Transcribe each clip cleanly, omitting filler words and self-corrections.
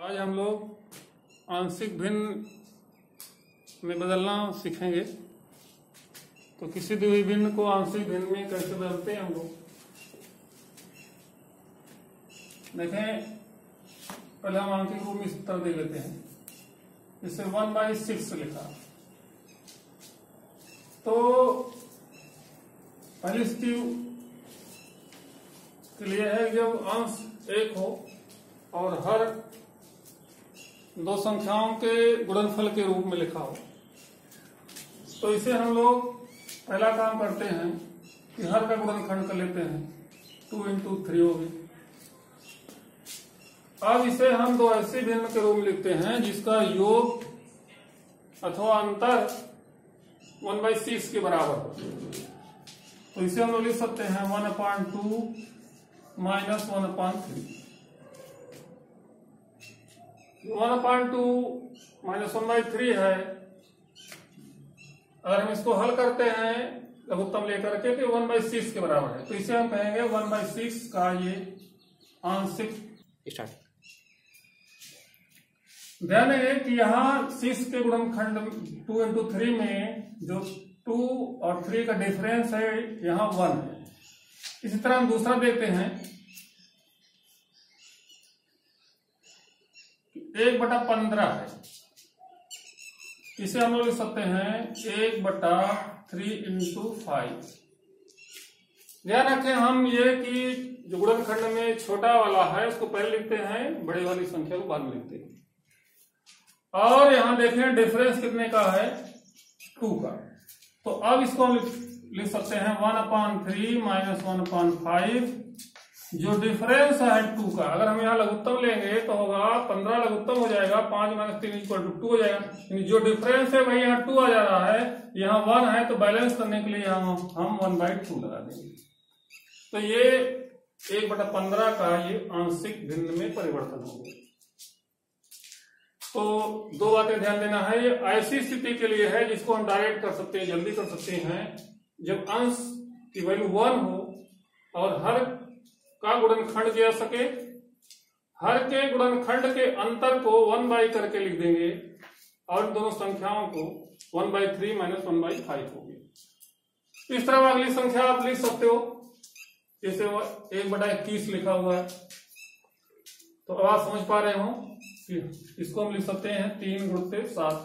आज हम लोग आंशिक भिन्न में बदलना सीखेंगे। तो किसी भी भिन्न को आंशिक भिन्न में कैसे बदलते हैं हम लोग देखें। पहले हम आंशिक रूप में इस तरह दे लेते हैं, इसे 1/6 लिखा। तो पहली स्थिति के लिए है जब अंश एक हो और हर दो संख्याओं के गुणनफल के रूप में लिखा हो। तो इसे हम लोग पहला काम करते हैं कि हर का गुणनखंड कर लेते हैं, 2 × 3 होगी। अब इसे हम दो ऐसे भिन्न के रूप में लिखते हैं जिसका योग अथवा अंतर 1/6 के बराबर हो। तो इसे हम लोग लिख सकते हैं 1/2 - 1/3। 1/2 - 1/3 है। अगर हम इसको हल करते हैं लघुत्तम लेकर के 1/6 के बराबर है, तो इसे हम कहेंगे 1/6 का ये आंशिक। स्टार्ट। ध्यान है कि यहाँ 6 के गुणनखंड 2 × 3 में जो 2 और 3 का डिफरेंस है यहाँ 1 है। इसी तरह हम दूसरा देखते हैं 1/15 है। इसे हम लोग लिख सकते हैं 1/3 × 5। ध्यान रखें हम ये कि जो गुणनखंड में छोटा वाला है उसको पहले लिखते हैं, बड़े वाली संख्या को बाद में लिखते हैं। और यहां देखें डिफरेंस कितने का है, 2 का। तो अब इसको हम लिख सकते हैं 1/3 - 1/5। जो डिफरेंस है 2 का, अगर हम यहाँ लघुत्तम लेंगे तो होगा 15 लघुत्तम हो जाएगा, 5 - 3 = 2 हो जाएगा। यानी जो डिफरेंस है वही यहाँ 2 आ जा रहा है, यहाँ 1 है। तो बैलेंस करने के लिए हम 1/2 लगा देंगे। तो ये 1/15 का ये आंशिक भिन्न में परिवर्तन हो गया। तो दो बातें ध्यान देना है। ये ऐसी स्थिति के लिए है जिसको हम डायरेक्ट कर सकते हैं, जल्दी कर सकते हैं। जब अंश की वैल्यू 1 हो और हर का गुणनखंड किया सके, हर के गुणनखंड के अंतर को 1 करके लिख देंगे और दोनों संख्याओं को 1/3 - 1/5 हो गया। इस तरह अगली संख्या आप लिख सकते हो, जैसे 1/21 लिखा हुआ है। तो अब आप समझ पा रहे हो कि इसको हम लिख सकते हैं 3 × 7।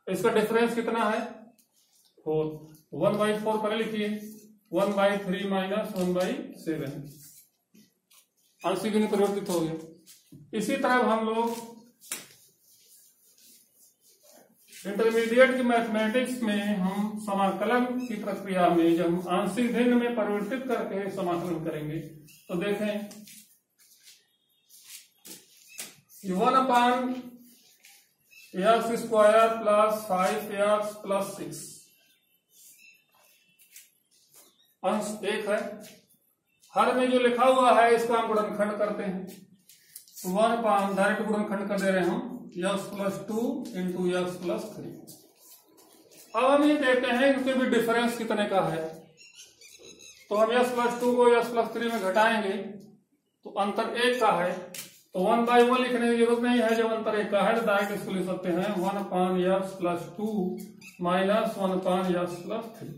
इसका डिफरेंस कितना है, 4। 1/4 पहले लिखिए, 1/3 - 1/7। आंशिक भिन्न परिवर्तित हो गया। इसी तरह हम लोग इंटरमीडिएट की मैथमेटिक्स में हम समाकलन की प्रक्रिया में जब हम आंशिक भिन्न में परिवर्तित करके समाकलन करेंगे तो देखें 1/(x² + 5x + 6) अंश 1 है। हर में जो लिखा हुआ है इसका हम गुणनखंड करते हैं। 1/, डायरेक्ट गुणनखंड कर दे रहे हैं हम, x + 2 × x + 3। अब हम ये देखते हैं इनके भी डिफरेंस कितने का है। तो हम x + 2 को x + 3 में घटाएंगे तो अंतर 1 का है। तो 1/1 लिखने की जरूरत नहीं है, जब अंतर 1 का है तो डायरेक्ट इसको लिख सकते हैं 1/x + 2 - 1/x + 3।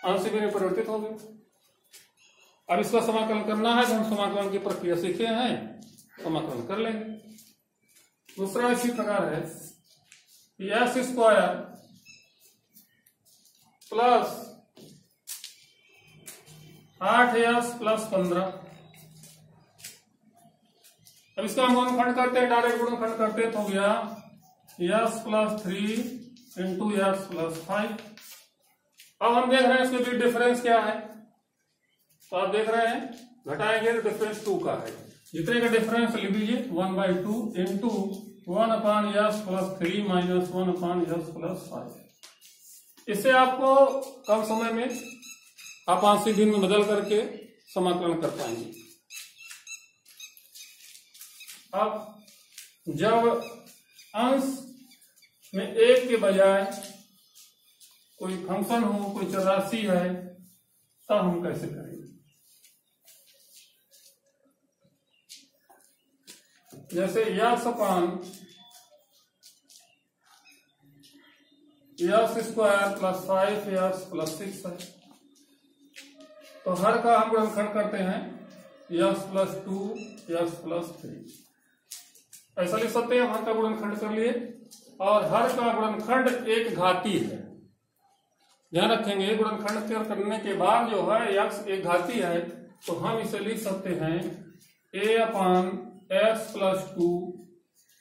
आंशिक भिन्न परिवर्तित हो गए। अब इसका समाकलन करना है तो हम समाकलन की प्रक्रिया सीखे हैं, समाकलन कर लेंगे। दूसरा इसी प्रकार है x² + 8x + 15। अब इसका हम गुणनखंड करते हैं, डायरेक्ट गुणनखंड करते हैं तो हो गया x + 3 × x + 5। अब हम देख रहे हैं इसके बीच डिफरेंस क्या है। तो आप देख रहे हैं घटाएंगे तो डिफरेंस 2 का है। जितने का डिफरेंस लिख दीजिए 1/2 × 1/x + 3 - 1/x + 5। इससे आपको कम समय में आप आंशिक भिन्न में बदल करके समाकलन कर पाएंगे। अब जब अंश में 1 के बजाय कोई फंक्शन हो, कोई चरराशि है, तब हम कैसे करेंगे। जैसे यक्स अपान x square plus 5 x plus 6 है। तो हर का हम गुणनखंड करते हैं यक्स प्लस 2 यक्स प्लस 3। ऐसा लिख सकते हैं, हर का गुणनखंड कर लिए। और हर का गुणनखंड एक घाती है, ध्यान रखेंगे। गुणनखंड करने के बाद जो है यक्स एक घाती है, तो हम इसे लिख सकते हैं a upon x plus 2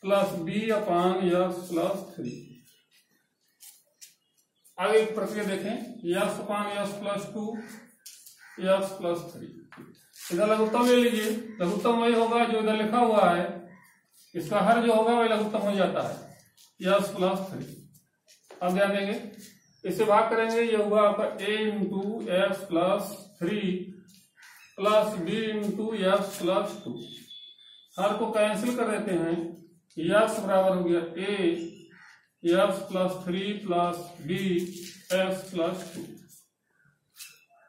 plus b upon x plus 3। आगे की प्रक्रिया देखें, यक्स अपान यक्स प्लस 2 यक्स प्लस 3। इधर लघुत्तम ले लीजिए। लघुत्तम वही होगा जो इधर लिखा हुआ है, इसका हर जो होगा वही लघुत्तम हो जाता है, यक्स प्लस 3। अब ध्यान देंगे, इसे भाग करेंगे, ये होगा आपका a into x plus 3 plus b into x plus 2। हर को कैंसिल कर देते हैं, यक्स बराबर हो गया a x plus 3 plus b x plus 2।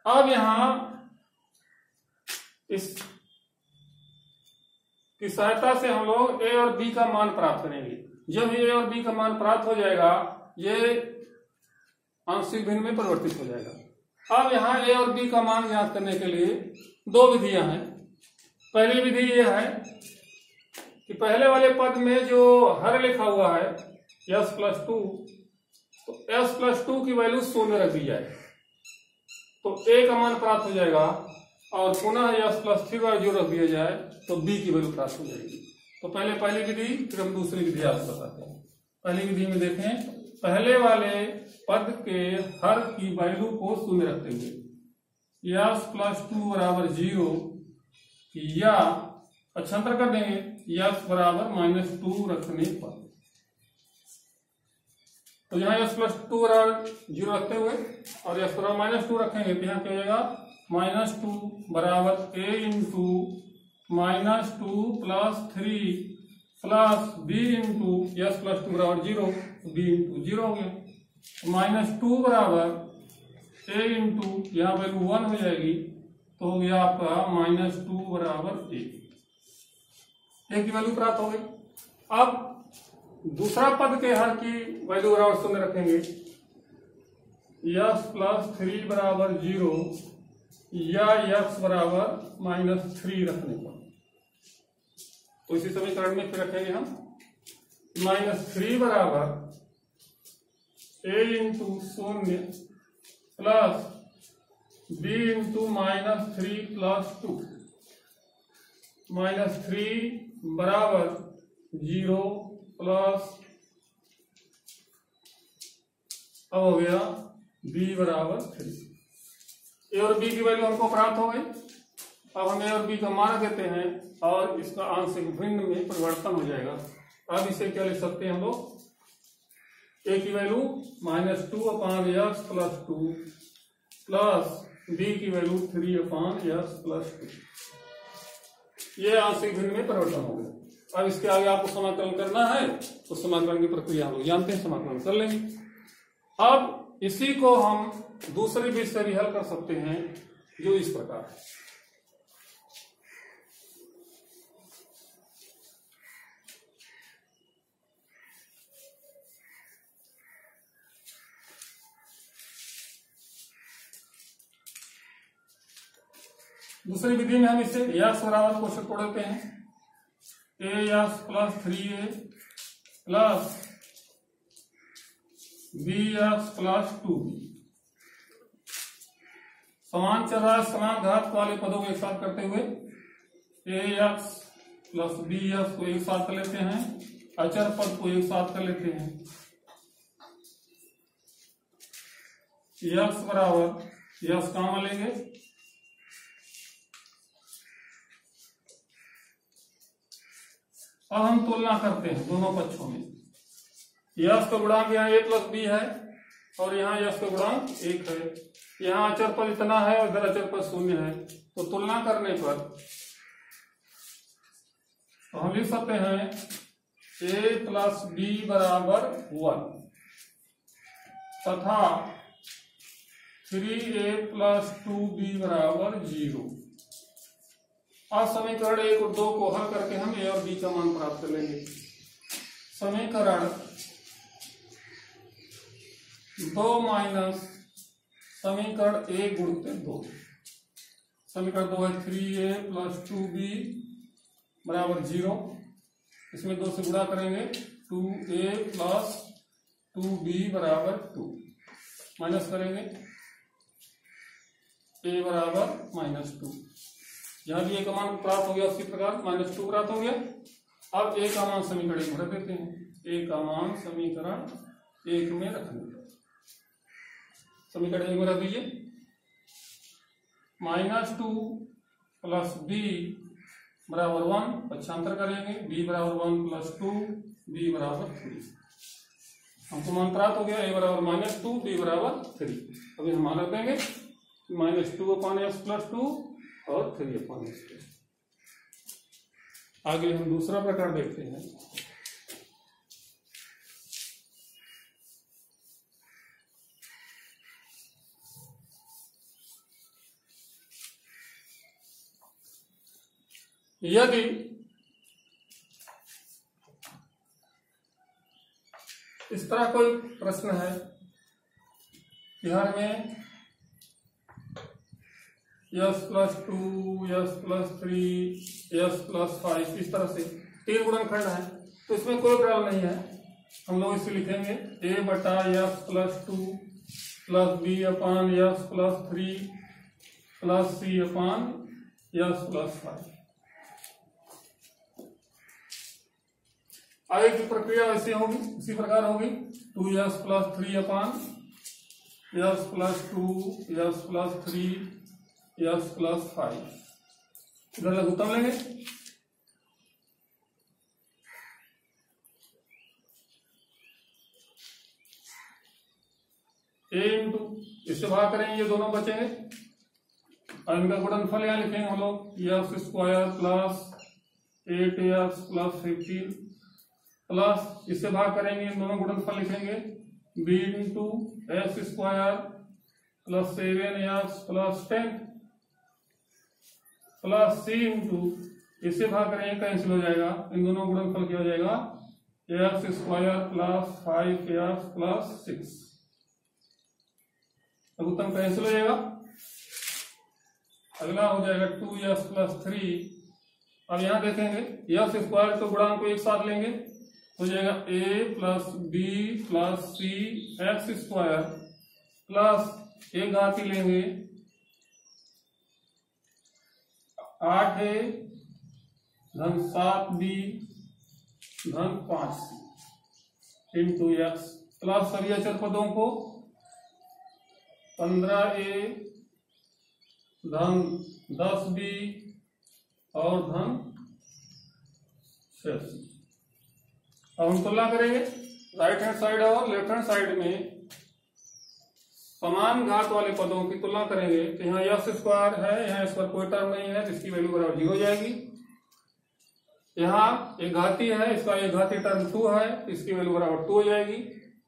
अब यहां इस की सहायता से हम लोग a और b का मान प्राप्त करेंगे। जब a और b का मान प्राप्त हो जाएगा, ये आंशिक भिन्न में परिवर्तित हो जाएगा। अब यहाँ a और b का मान ज्ञात करने के लिए दो विधियां हैं। पहली विधि यह है कि पहले वाले पद में जो हर लिखा हुआ है s प्लस 2, तो s प्लस 2 की वैल्यू 0 रख दी जाए, तो a का मान प्राप्त हो जाएगा। और पुनः s प्लस 3 का जो रख दिया जाए तो b की वैल्यू प्राप्त हो जाएगी। तो पहले पहली विधि, फिर हम दूसरी विधि आपको बताते हैं। पहली विधि में देखें, पहले वाले पद के हर की वैल्यू को 0 रखते हुए यक्स प्लस 2 बराबर 0 या पक्षांतर कर देंगे यक्स बराबर -2 रखने पर। तो यहाँ यक्स प्लस 2 बराबर 0 रखते हुए और यक्स बराबर -2 रखेंगे, तो यहाँ क्या हो जाएगा -2 बराबर a into -2 plus 3 plus b into x plus 2 बराबर 0, b इंटू 0 हो गया। -2 बराबर a इंटू यहाँ वैल्यू 1 हो जाएगी, तो हो गया आपका -2 बराबर a की वैल्यू प्राप्त हो गई। अब दूसरा पद के हर की वैल्यू बराबर 0 रखेंगे, यक्स प्लस 3 बराबर 0 या यक्स बराबर -3 रखने पर। तो इसी समीकरण में फिर रखेंगे हम -3 बराबर a into 0 plus b into -3 plus 2, -3 बराबर 0 प्लस, अब हो गया b बराबर 3। a और b की वैल्यू हमको प्राप्त हो गई। अब हम a और b का मान देते हैं और इसका आंशिक भिन्न में परिवर्तन हो जाएगा। अब इसे क्या लिख सकते हैं हम लोग, a की वैल्यू -2 अपान यक्स प्लस 2 प्लस b की वैल्यू 3 अपान यक्स प्लस 2। ये आंशिक भिन्न में परिवर्तन हो गया। अब इसके आगे आपको समाकलन करना है, तो समाकलन की प्रक्रिया हम लोग जानते हैं, समाकलन कर लेंगे। अब इसी को हम दूसरी विधि से भी हल कर सकते हैं, जो इस प्रकार है। दूसरी विधि में हम इसे यक्स बराबर कोष्ठक तोड़ देते हैं, a x plus 3a plus b x plus 2b। समान चर राशि समान घात वाले पदों को एक साथ करते हुए a x plus b x को एक साथ कर लेते हैं, अचर पद को एक साथ कर लेते हैं। यक्स बराबर यक्स कॉमन लेंगे, अब हम तुलना करते हैं दोनों पक्षों में। यक्स का गुणांक यहाँ a प्लस b है और यहाँ यक्स का गुणांक 1 है। यहाँ अचर पद इतना है और इधर अचर पद 0 है, तो तुलना करने पर तो हम लिख सकते हैं a प्लस b बराबर 1 तथा 3a प्लस 2b बराबर 0। अब समीकरण 1 और 2 को हल करके हम ए और बी का मान प्राप्त कर लेंगे। समीकरण 2 माइनस समीकरण 1 गुणित 2। समीकरण 2 है 3a + 2b बराबर 0। इसमें 2 से गुणा करेंगे 2a + 2b बराबर 2। माइनस करेंगे a बराबर -2। यहाँ भी a का मान प्राप्त हो गया, उसी प्रकार -2 प्राप्त हो गया। अब a का मान समीकरण 1 में रख देते हैं। a का मान समीकरण 1 में रखेंगे। समीकरण 1 में रख दीजिए। -2 + b बराबर 1, पक्षांतर करेंगे b बराबर 1 + 2 b बराबर 3। हमको मान प्राप्त हो गया a बराबर -2 b बराबर 3। अभी हम मान रख देंगे -2/s + 2 और 3/s। आगे हम दूसरा प्रकार देखते हैं। यदि इस तरह कोई प्रश्न है कि हर में s + 2 s + 3 s + 5 इस तरह से 3 गुणनखंड है, तो इसमें कोई प्रॉब्लम नहीं है। हम लोग इसे लिखेंगे a/s + 2 + b/s + 3 + c/s + 5। आगे की प्रक्रिया वैसे होगी, इसी प्रकार होगी 2s + 3/s + 2 s + 3 s + 5। इधर लघुत्तम लेंगे। a इंटू इससे भाग करेंगे, ये दोनों बचेंगे और इनका गुणनफल यहाँ लिखेंगे हम लोग s² + 8s + 15 प्लस इससे भाग करेंगे, इन दोनों गुणनफल लिखेंगे b into s² + 7s + 10 plus c into इससे भाग करेंगे, कैंसिल हो जाएगा, इन दोनों गुणनफल क्या हो जाएगा s² + 5s + 6। अब उत्तर कैंसिल हो जाएगा। अगला हो जाएगा 2s + 3। अब यहां देखेंगे s² तो गुणांक को एक साथ लेंगे, हो जाएगा a + b + c x² plus एक घाती लेंगे 8a धन 7b धन 5c इंटू x प्लस सभी अचर पदों को 15a धन 10b और धन 6c। अब हम तुलना करेंगे राइट हैंड साइड और लेफ्ट हैंड साइड में समान घात वाले पदों की तुलना करेंगे। तो यहाँ s² है, यहाँ इस पर कोई टर्म नहीं है, इसकी वैल्यू बराबर 0 हो जाएगी। यहाँ एक घाती है, इसका एक घाती टर्म 2 है, इसकी वैल्यू बराबर 2 हो जाएगी।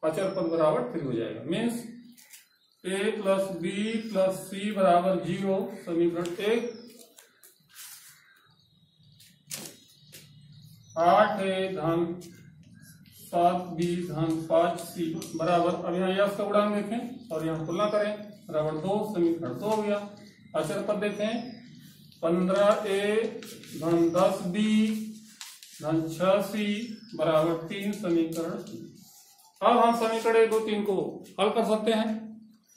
अचर पद बराबर 3 हो जाएगा। मीन्स a + b + c बराबर 0। समीकरण 1 8a धन 7b धन 5c बराबर, अब यहाँ यश का गुणांक देखें और यहाँ तुलना करें, बराबर 2। समीकरण 2 हो गया। अचर पद देखें 15a धन 10b धन 6c बराबर 3। समीकरण 3। अब हम समीकरण 1, 2, 3 को हल कर सकते हैं।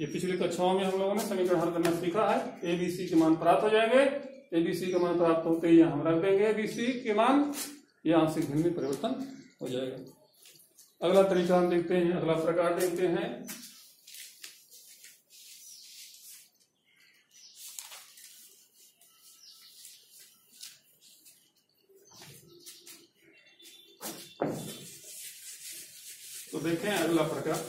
ये पिछली कक्षाओं में हम लोगों ने समीकरण हल करना सीखा है। ए बी सी के मान प्राप्त हो जाएंगे। ए बी सी के मान प्राप्त होते ही हम रख देंगे ए बी सी के मान, यहाँ से भिन्न में परिवर्तन हो जाएगा। अगला तरीका हम देखते हैं, अगला प्रकार देखते हैं। तो देखें अगला प्रकार।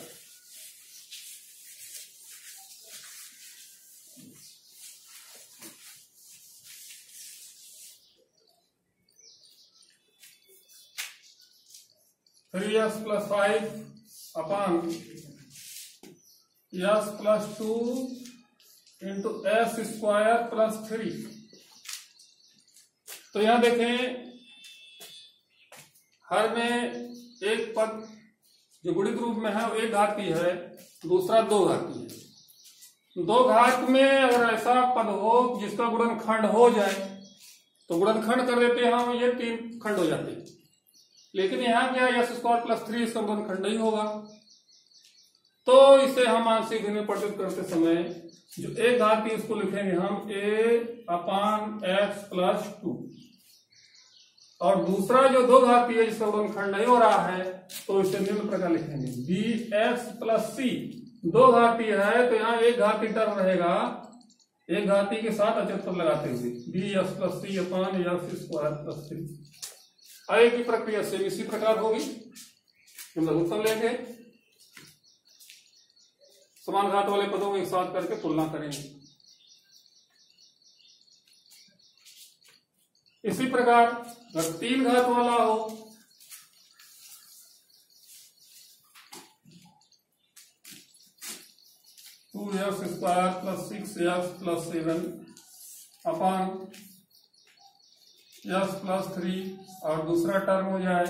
Three s + 5 upon s + 2 into s² + 3 तो यहां देखें, हर में एक पद जो गुणित रूप में है वो एक घात की है, दूसरा दो घात की है। दो घात में अगर ऐसा पद हो जिसका गुणनखंड हो जाए तो गुणनखंड कर देते हैं हम, ये 3 खंड हो जाते हैं। लेकिन यहाँ क्या है, s² + 3 इसका गुणनखंड नहीं होगा, तो इसे हम आंशिक भिन्न में परिवर्तित करते समय जो एक घात थी उसको लिखेंगे हम a/x + 2, और दूसरा जो दो घाती है जिसका गुणनखंड नहीं हो रहा है तो इसे निम्न प्रकार लिखेंगे bx + c। दो घाती है तो यहाँ एक घाती टर्म रहेगा, एक घाती के साथ अचर लगाते हुए bx + c / x² + 3। आगे की प्रक्रिया से इसी प्रकार होगी। हम लघुत्तम लेंगे, समान घात वाले पदों को एक साथ करके तुलना करेंगे। इसी प्रकार अगर 3 घात वाला हो, टू x² + 6x + 7 / x + 3, और दूसरा टर्म हो जाए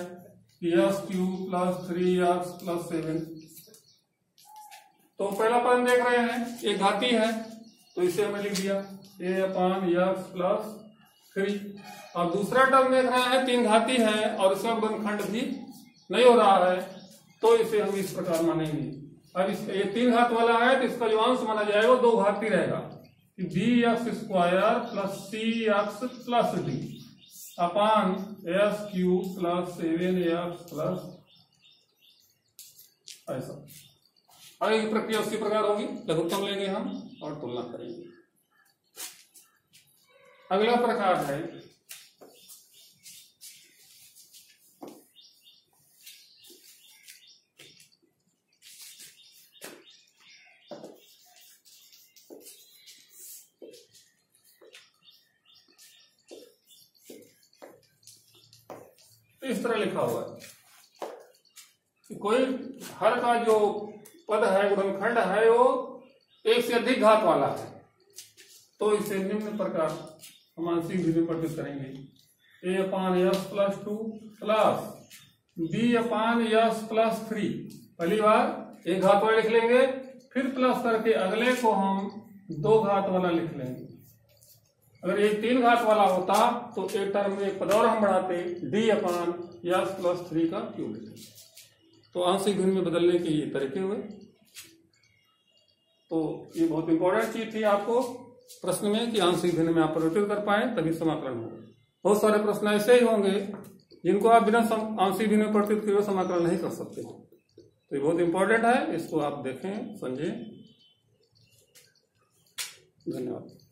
x³ + 3x + 7। तो पहला पद देख रहे हैं एक घाती है तो इसे हमने लिख दिया a/x + 3, और दूसरा टर्म देख रहे हैं 3 घाती है और इसका गुणनखंड भी नहीं हो रहा है, तो इसे हम इस प्रकार मानेंगे। अब ये 3 घात वाला है तो इसका जो अंश माना जाएगा वो 2 घाती रहेगा, bx² + cx + d / s³ + 7x + ऐसा। आगे की प्रक्रिया उसी प्रकार होगी, लघुत्तम लेंगे हम और तुलना करेंगे। अगला प्रकार है इस तरह लिखा हुआ है कि कोई हर का जो पद है गुणनखंड है वो एक से अधिक घात वाला है, तो इसे निम्न प्रकार हम आंशिक भिन्न में परिवर्तित करेंगे a/x + 2 + b/x + 3। पहली बार एक घात वाला लिख लेंगे, फिर प्लस करके अगले को हम 2 घात वाला लिख लेंगे। अगर ये 3 घात वाला होता तो एक टर्म में एक पद और हम बढ़ाते d/x + 3 का क्यूब लिखते। तो आंशिक भिन्न में बदलने के ये तरीके हुए। तो ये बहुत इंपॉर्टेंट चीज थी आपको प्रश्न में कि आंशिक भिन्न में आप परिवर्तित कर पाए तभी समाकलन हो। बहुत सारे प्रश्न ऐसे ही होंगे जिनको आप बिना आंशिक भिन्न में परिवर्तित किए समाकलन नहीं कर सकते। तो ये बहुत इंपॉर्टेंट है, इसको आप देखें, समझें। धन्यवाद।